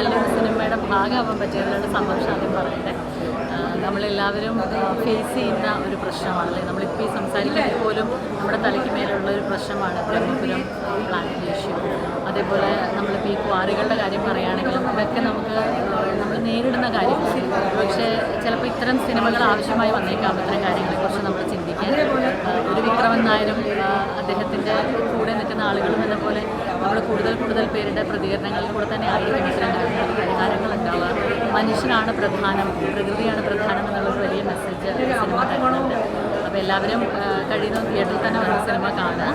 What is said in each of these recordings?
നല്ലൊരു സിനിമയുടെ ഭാഗമാവാൻ പറ്റിയതിലുള്ള സന്തോഷം ആദ്യം പറയട്ടെ. നമ്മളെല്ലാവരും ഫേസ് ചെയ്യുന്ന ഒരു പ്രശ്നമാണല്ലേ, നമ്മളിപ്പോൾ ഈ സംസാരിക്കുമ്പോൾ പോലും നമ്മുടെ തലയ്ക്ക് മേലുള്ള ഒരു പ്രശ്നമാണ് ബ്രഹ്മപുരം പ്ലാന്റ് ഇഷ്യൂ. അതേപോലെ നമ്മളിപ്പോൾ ഈ ക്വാറികളുടെ കാര്യം പറയുകയാണെങ്കിലും ഇതൊക്കെ നമ്മൾ നേരിടുന്ന കാര്യങ്ങൾ. പക്ഷേ ചിലപ്പോൾ ഇത്തരം സിനിമകൾ ആവശ്യമായി വന്നേക്കാം ഇത്തരം കാര്യങ്ങളെക്കുറിച്ച് നമ്മൾ ചിന്തിക്കാൻ. ഒരു വിക്രമൻ നായരും അദ്ദേഹത്തിൻ്റെ കൂടെ നിൽക്കുന്ന ആളുകളും എന്നപോലെ നമ്മൾ കൂടുതൽ പേരുടെ പ്രതികരണങ്ങളിൽ കൂടെ തന്നെ ആയിരിക്കും ഇത്തരം പരിഹാരങ്ങൾ ഉണ്ടാവുക. മനുഷ്യനാണ് പ്രധാനം, പ്രകൃതിയാണ് പ്രധാനം എന്നുള്ളൊരു വലിയ മെസ്സേജ് സിനിമ തരുന്നുണ്ട്. അപ്പോൾ എല്ലാവരും കഴിയുന്ന തിയേറ്ററിൽ തന്നെ വന്ന സിനിമ കാണുക.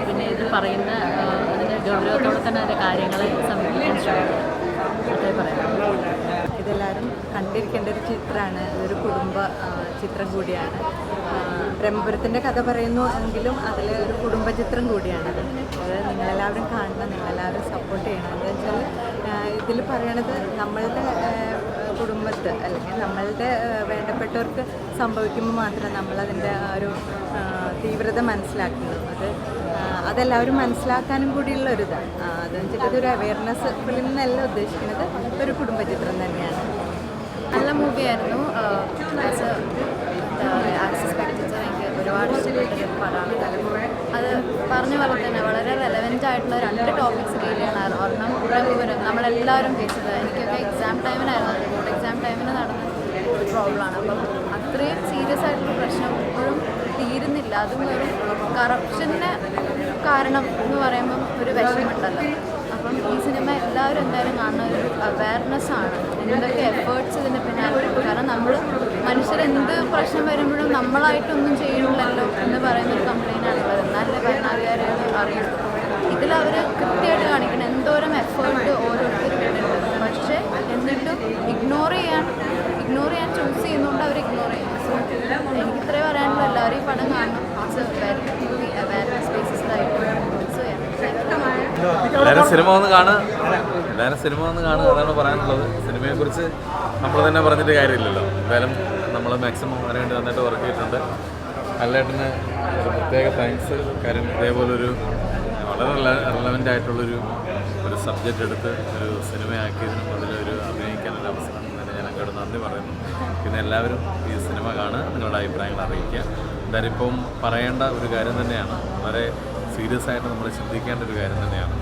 പിന്നെ ഇത് പറയുന്ന അതിൻ്റെ ഗൗരവത്തോടെ തന്നെ അതിൻ്റെ കാര്യങ്ങളെ സമീപിക്കാൻ ശ്രമിക്കുക. അതേ പറയാം. ഇതെല്ലാവരും കണ്ടിരിക്കേണ്ട ഒരു ചിത്രമാണ്. ഇതൊരു കുടുംബ ചിത്രം കൂടിയാണ്. ബ്രഹ്മപുരത്തിൻ്റെ കഥ പറയുന്നു എങ്കിലും അതിൽ ഒരു കുടുംബ ചിത്രം കൂടിയാണ്. അത് നിങ്ങളെല്ലാവരും കാണണം, നിങ്ങളെല്ലാവരും സപ്പോർട്ട് ചെയ്യണം. എന്താ വെച്ചാൽ ഇതിൽ പറയണത് നമ്മളുടെ കുടുംബത്ത് അല്ലെങ്കിൽ നമ്മളുടെ വേണ്ടപ്പെട്ടവർക്ക് സംഭവിക്കുമ്പോൾ മാത്രമേ നമ്മളതിൻ്റെ ഒരു തീവ്രത മനസ്സിലാക്കുന്നത്. അതെല്ലാവരും മനസ്സിലാക്കാനും കൂടിയുള്ള ഒരു ഇതാണ്. അതെന്ന് വെച്ചിട്ട് ഇതൊരു അവയർനെസ് ഫിലിം എന്നല്ല ഉദ്ദേശിക്കുന്നത്, ഒരു കുടുംബചിത്രം തന്നെയാണ്. നല്ല മൂവിയായിരുന്നു. ആക്സസ് പാക്കേജ് എനിക്ക് ഒരുപാട് ഇഷ്ടപ്പെട്ടൊരു പടമാണ്. അത് പറഞ്ഞ പോലെ തന്നെ വളരെ റെലവെൻ്റ് ആയിട്ടുള്ള 2 ടോപ്പിക്സ് ഡീൽ ചെയ്യണമായിരുന്നു. ഒരെണ്ണം ബ്രഹ്മപുരം നമ്മളെല്ലാവരും ഫേസ് ചെയ്തത്. എനിക്കൊക്കെ എക്സാം ടൈമിനായിരുന്നു, ബോർഡ് എക്സാം ടൈമിന് നടന്ന ഒരു പ്രോബ്ലമാണ്. അപ്പം അത്രയും സീരിയസ് ആയിട്ടുള്ള പ്രശ്നം ഇപ്പോഴും തീരുന്നില്ല. അതും ഒരു കറപ്ഷന് കാരണം എന്ന് പറയുമ്പം ഒരു വിഷമമുണ്ടല്ലോ. അപ്പം ഈ സിനിമ എല്ലാവരും എന്തായാലും കാണുന്ന ഒരു അവയർനെസ്സാണ്. എന്തൊക്കെ എഫേർട്സ് ഇതിൻ്റെ പിന്നാലെ. കാരണം നമ്മൾ മനുഷ്യരെന്ത് പ്രശ്നം വരുമ്പോഴും നമ്മളായിട്ടൊന്നും ചെയ്യണില്ലല്ലോ എന്ന് പറയുന്നൊരു കംപ്ലയിൻ്റാണുള്ളത്. എന്നാലേ ഭരണാധികാരികൾ അറിയുള്ളൂ. ഇതിലവർ കൃത്യമായിട്ട് കാണിക്കണം എന്തോരം എഫേർട്ട് ഓരോരുത്തരും ഇടുന്നുണ്ട്. പക്ഷേ എന്നിട്ടും ഇഗ്നോർ ചെയ്യാൻ ചൂസ് ചെയ്യുന്നതുകൊണ്ട് അവർ ഇഗ്നോർ ചെയ്യും. സോ എനിക്ക് ഇത്രേ പറയാനുള്ള. എല്ലാവരും ഈ പടം കാണണം. അവയർനെസ് ബേസിസിലായിട്ട്. സോ എല്ലാവരും സിനിമ വന്ന് കാണുക, അതാണ് പറയാനുള്ളത്. സിനിമയെക്കുറിച്ച് നമ്മൾ തന്നെ പറഞ്ഞിട്ട് കാര്യമില്ലല്ലോ. എന്തായാലും നമ്മൾ മാക്സിമം അതിനുവേണ്ടി നന്നായിട്ട് വർക്ക് ചെയ്തിട്ടുണ്ട്. അല്ലേട്ടന് ഒരു പ്രത്യേക താങ്ക്സ്. കാര്യം ഇതേപോലൊരു വളരെ റെലവൻ്റ് ആയിട്ടുള്ളൊരു സബ്ജക്റ്റ് എടുത്ത് ഒരു സിനിമയാക്കിയതിനും അതിലൊരു അഭിനയിക്കാനൊരു അവസരം തന്നെ ഞാൻ അങ്ങോട്ട് നന്ദി പറയുന്നു. പിന്നെ എല്ലാവരും ഈ സിനിമ കാണുക, നിങ്ങളുടെ അഭിപ്രായങ്ങൾ അറിയിക്കുക. എന്തായാലും ഇപ്പം പറയേണ്ട ഒരു കാര്യം തന്നെയാണ്, വളരെ സീരിയസ് ആയിട്ട് നമ്മൾ ചിന്തിക്കേണ്ട ഒരു കാര്യം തന്നെയാണ്.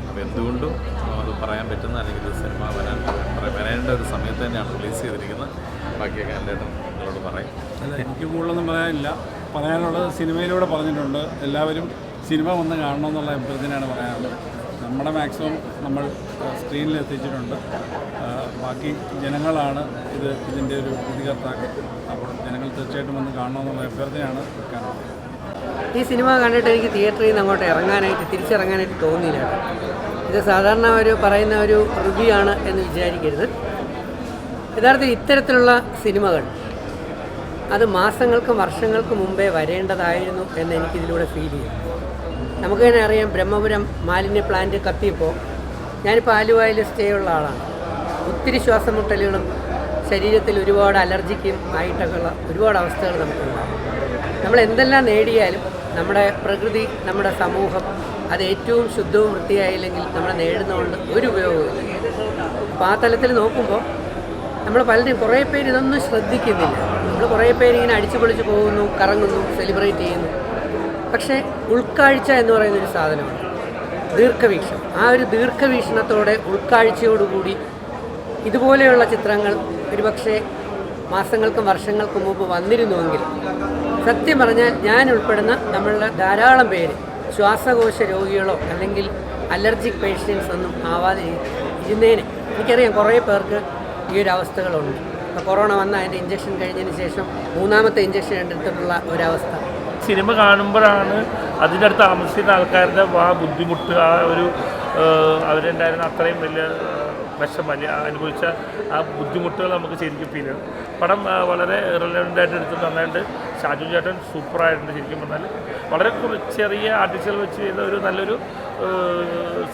അപ്പോൾ എന്തുകൊണ്ടും അത് പറയാൻ പറ്റുന്ന അല്ലെങ്കിൽ സിനിമ വരേണ്ട ഒരു സമയത്ത് തന്നെയാണ് റിലീസ് ചെയ്തിരിക്കുന്നത്. ബാക്കിയൊക്കെ എൻ്റെ നിങ്ങളോട് പറയും. അല്ല, എനിക്ക് കൂടുതലൊന്നും പറയാനുള്ളത് സിനിമയിലൂടെ പറഞ്ഞിട്ടുണ്ട്. എല്ലാവരും സിനിമ വന്ന് കാണണമെന്നുള്ള അഭ്യർത്ഥനയാണ് പറയാനുള്ളത്. നമ്മുടെ മാക്സിമം നമ്മൾ സ്ക്രീനിൽ എത്തിച്ചിട്ടുണ്ട്. ബാക്കി ജനങ്ങളാണ് ഇതിൻ്റെ ഒരു വിധികർത്താക്കൾ. അപ്പോൾ ജനങ്ങൾ തീർച്ചയായിട്ടും വന്ന് കാണണമെന്നുള്ള അഭ്യർത്ഥനയാണ് വെക്കാനുള്ളത്. ഈ സിനിമ കണ്ടിട്ട് എനിക്ക് തിയേറ്ററിൽ നിന്ന് അങ്ങോട്ട് തിരിച്ചിറങ്ങാനായിട്ട് തോന്നിയില്ല. ഇത് സാധാരണ പറയുന്ന ഒരു റിവ്യൂ ആണ് എന്ന് വിചാരിക്കരുത്. യഥാർത്ഥത്തിൽ ഇത്തരത്തിലുള്ള സിനിമകൾ അത് മാസങ്ങൾക്കും വർഷങ്ങൾക്കും മുമ്പേ വരേണ്ടതായിരുന്നു എന്ന് എനിക്കിതിലൂടെ ഫീൽ ചെയ്യും. നമുക്ക് തന്നെ അറിയാം, ബ്രഹ്മപുരം മാലിന്യ പ്ലാന്റ് കത്തിയപ്പോൾ ഞാനിപ്പോൾ ആലുവയിൽ സ്റ്റേ ഉള്ള ആളാണ്. ഒത്തിരി ശ്വാസമുട്ടലുകളും ശരീരത്തിൽ ഒരുപാട് അലർജിക്കും ആയിട്ടൊക്കെയുള്ള ഒരുപാട് അവസ്ഥകൾ നമുക്കുണ്ടാകും. നമ്മൾ എന്തെല്ലാം നേടിയാലും നമ്മുടെ പ്രകൃതി, നമ്മുടെ സമൂഹം അത് ഏറ്റവും ശുദ്ധവും വൃത്തിയായില്ലെങ്കിൽ നമ്മൾ നേടുന്നതുകൊണ്ട് ഒരു ഉപയോഗമില്ല. അപ്പോൾ ആ തലത്തിൽ നോക്കുമ്പോൾ നമ്മൾ പലരും കുറേ പേര് ഇതൊന്നും ശ്രദ്ധിക്കുന്നില്ല. നമ്മൾ കുറേ പേര് ഇങ്ങനെ അടിച്ചു പൊളിച്ച് പോകുന്നു, കറങ്ങുന്നു, സെലിബ്രേറ്റ് ചെയ്യുന്നു. പക്ഷേ ഉൾക്കാഴ്ച എന്ന് പറയുന്നൊരു സാധനമാണ്, ദീർഘവീക്ഷണം. ആ ഒരു ദീർഘവീക്ഷണത്തോടെ ഉൾക്കാഴ്ചയോടുകൂടി ഇതുപോലെയുള്ള ചിത്രങ്ങൾ ഒരുപക്ഷെ മാസങ്ങൾക്കും വർഷങ്ങൾക്കും മുമ്പ് വന്നിരുന്നുവെങ്കിൽ സത്യം പറഞ്ഞാൽ ഞാൻ ഉൾപ്പെടുന്ന നമ്മളുടെ ധാരാളം പേര് ശ്വാസകോശ രോഗികളോ അല്ലെങ്കിൽ അലർജിക് പേഷ്യൻസ് ഒന്നും ആവാതെ ഇരുന്നേനെ. എനിക്കറിയാം കുറേ പേർക്ക് ഈ ഒരു അവസ്ഥകളുണ്ട്. ഇപ്പോൾ കൊറോണ വന്ന അതിൻ്റെ ഇഞ്ചക്ഷൻ കഴിഞ്ഞതിന് ശേഷം 3ാമത്തെ ഇഞ്ചക്ഷൻ എടുത്തിട്ടുള്ള ഒരവസ്ഥ. സിനിമ കാണുമ്പോഴാണ് അതിൻ്റെ അടുത്ത് താമസിക്കുന്ന ആൾക്കാരുടെ ആ ബുദ്ധിമുട്ട്, ആ ഒരു അവരുണ്ടായിരുന്ന അത്രയും വലിയ വിഷമം അനുഭവിച്ച ആ ബുദ്ധിമുട്ടുകൾ നമുക്ക് ശരിക്കും ഫീൽ ചെയ്യും. പടം വളരെ റിലവൻ്റായിട്ട് എടുത്ത് നന്നായിട്ട് ഷാജു ചേട്ടൻ സൂപ്പറായിട്ടുണ്ട്. ശരിക്കും പറഞ്ഞാൽ വളരെ ചെറിയ ആർട്ടിസ്റ്റുകൾ വെച്ച് ചെയ്ത ഒരു നല്ലൊരു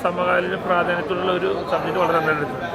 സമകാലീന പ്രാധാന്യത്തിലുള്ള ഒരു സബ്ജക്റ്റ് വളരെ നന്നായിട്ട് എടുത്തു.